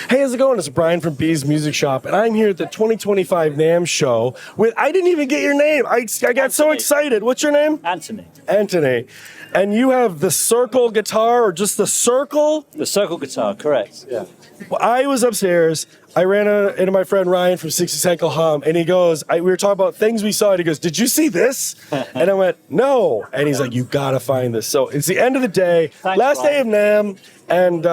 Hey, how's it going? It's Brian from B's Music Shop, and I'm here at the 2025 NAMM Show with, I didn't even get your name. I got so excited. What's your name? Anthony. Anthony. And you have the circle guitar, or just the circle? The circle guitar, correct. Yeah. Well, I was upstairs. I ran into my friend Ryan from 60 Cycle Hum, and he goes, we were talking about things we saw, and he goes, did you see this? And I went, no. And he's like, you gotta find this. So it's the end of the day, last day of NAMM, and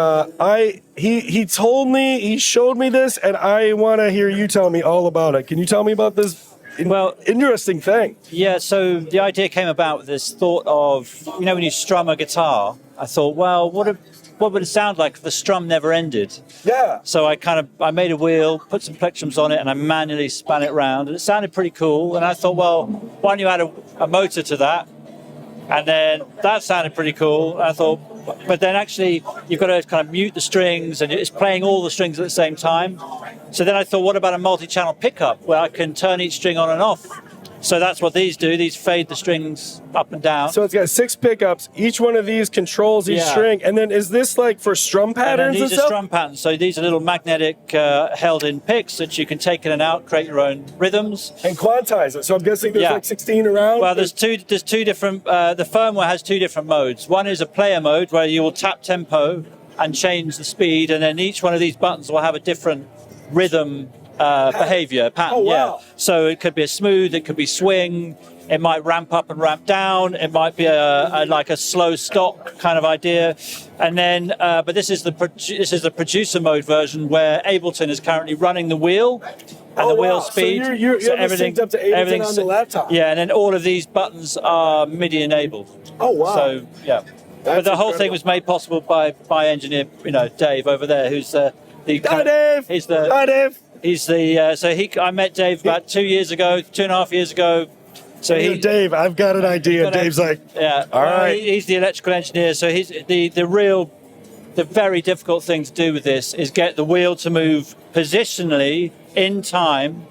he told me, he showed me this, and I want to hear you tell me all about it. Can you tell me about this interesting thing? Yeah, so the idea came about with this thought of, when you strum a guitar, I thought, well, what would it sound like if the strum never ended? Yeah. So I made a wheel, put some plectrums on it, and I manually span it round, and it sounded pretty cool. And I thought, well, why don't you add a motor to that? And then that sounded pretty cool. And I thought, but then actually you've got to kind of mute the strings, and it's playing all the strings at the same time. So then I thought, what about a multi-channel pickup where I can turn each string on and off? So that's what these do. These fade the strings up and down. So it's got 6 pickups. Each one of these controls each string. And then is this like for strum patterns and these are strum patterns. So these are little magnetic held-in picks that you can take in and out, create your own rhythms. And quantize it. So I'm guessing there's like 16 around? Well, there's two different, the firmware has 2 different modes. One is a player mode where you will tap tempo and change the speed, and then each one of these buttons will have a different rhythm behavior pattern. Oh, wow. Yeah. So it could be a smooth, it could be swing, it might ramp up and ramp down, it might be like a slow stop kind of idea. And then but this is the producer mode version where Ableton is currently running the wheel and the wheel speed. So you're synced up to Ableton on the laptop. Yeah, and then all of these buttons are MIDI enabled. Oh wow. So yeah. But the whole thing was made possible by engineer, Dave over there, who's Hi, Dave. Hi, Dave. He's the I met Dave about 2.5 years ago. So Dave, I've got an idea. Dave's like, all right. He's the electrical engineer. So he's the very difficult thing to do with this is get the wheel to move positionally in time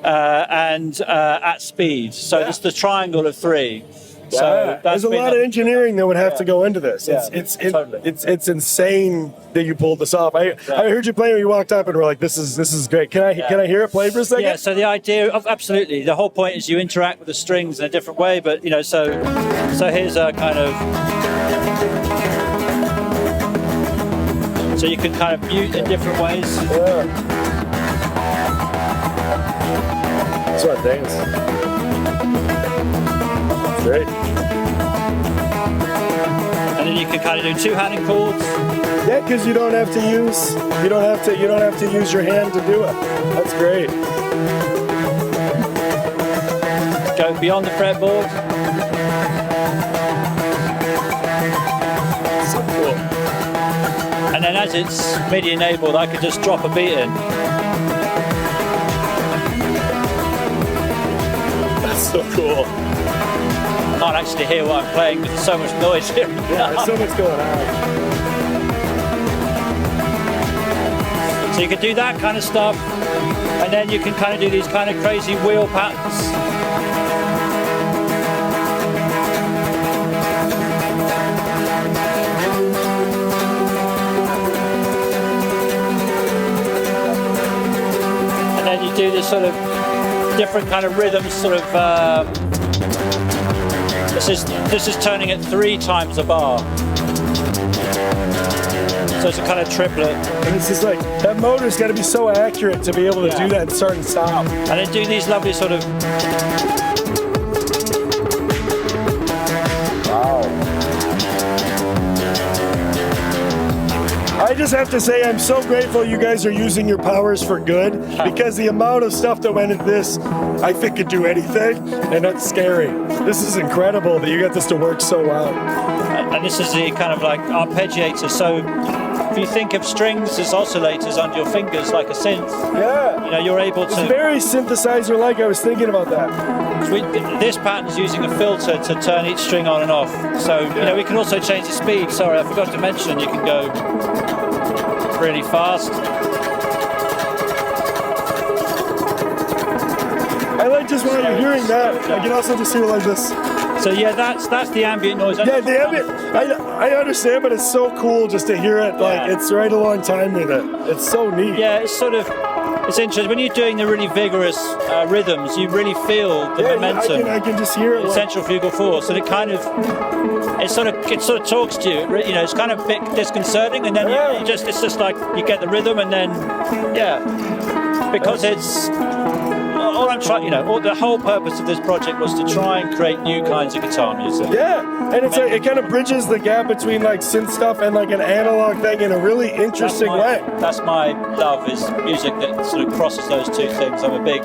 and at speed. So it's the triangle of 3. So there's a lot of engineering that would have to go into this. Yeah, it's insane that you pulled this off. I heard you play when you walked up and we're like, this is great. Can I hear it play for a second? Yeah. So the idea of absolutely the whole point is you interact with the strings in a different way. But so here's a kind of so you can kind of mute in different ways. Yeah. That's what things. Great. And then you can kind of do 2-handed chords. Yeah, because you don't have to use your hand to do it. That's great. Go beyond the fretboard. So cool. And then as it's MIDI enabled, I could just drop a beat in. That's so cool. I can't actually hear what I'm playing because there's so much noise here. Yeah, there's so much going on. So you can do that kind of stuff, and then you can kind of do these kind of crazy wheel patterns. And then you do this sort of different kind of rhythms, sort of. This is turning at 3 times a bar. So it's a kind of triplet. And it's just like, that motor's got to be so accurate to be able to do that and start and stop. And then do these lovely sort of... Wow. I just have to say, I'm so grateful you guys are using your powers for good, because the amount of stuff that went into this, I think could do anything, and that's scary. This is incredible that you got this to work so well. And this is the kind of like arpeggiator. So if you think of strings as oscillators under your fingers, like a synth, you're able to... It's very synthesizer-like. I was thinking about that. This pattern's using a filter to turn each string on and off. So, we can also change the speed. Sorry, I forgot to mention, you can go really fast. I like just while you're hearing that, I can also just hear like this. So yeah, that's the ambient noise. Yeah, the ambient. I understand, but it's so cool just to hear it. Like it's right along time with it. It's so neat. Yeah, it's interesting when you're doing the really vigorous rhythms. You really feel the momentum. I can just hear it. The centrifugal force, and it sort of talks to you. You know, it's kind of a bit disconcerting, and then it's just like you get the rhythm, and then because it's. All I'm trying, the whole purpose of this project was to try and create new kinds of guitar music. Yeah, and it kind of bridges the gap between like synth stuff and like an analog thing in a really interesting way. That's my love, is music that sort of crosses those two things. I'm a big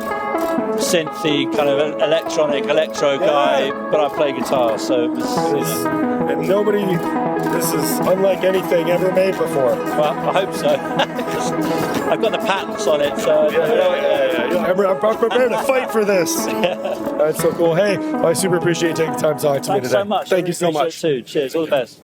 synthy kind of electro guy, but I play guitar, so and this is unlike anything ever made before. Well, I hope so. I've got the patents on it, so I'm prepared to fight for this. That's so cool. Hey, I super appreciate you taking the time to talk to me today. Thanks so much. Thank you so much. Too. Cheers. All the best.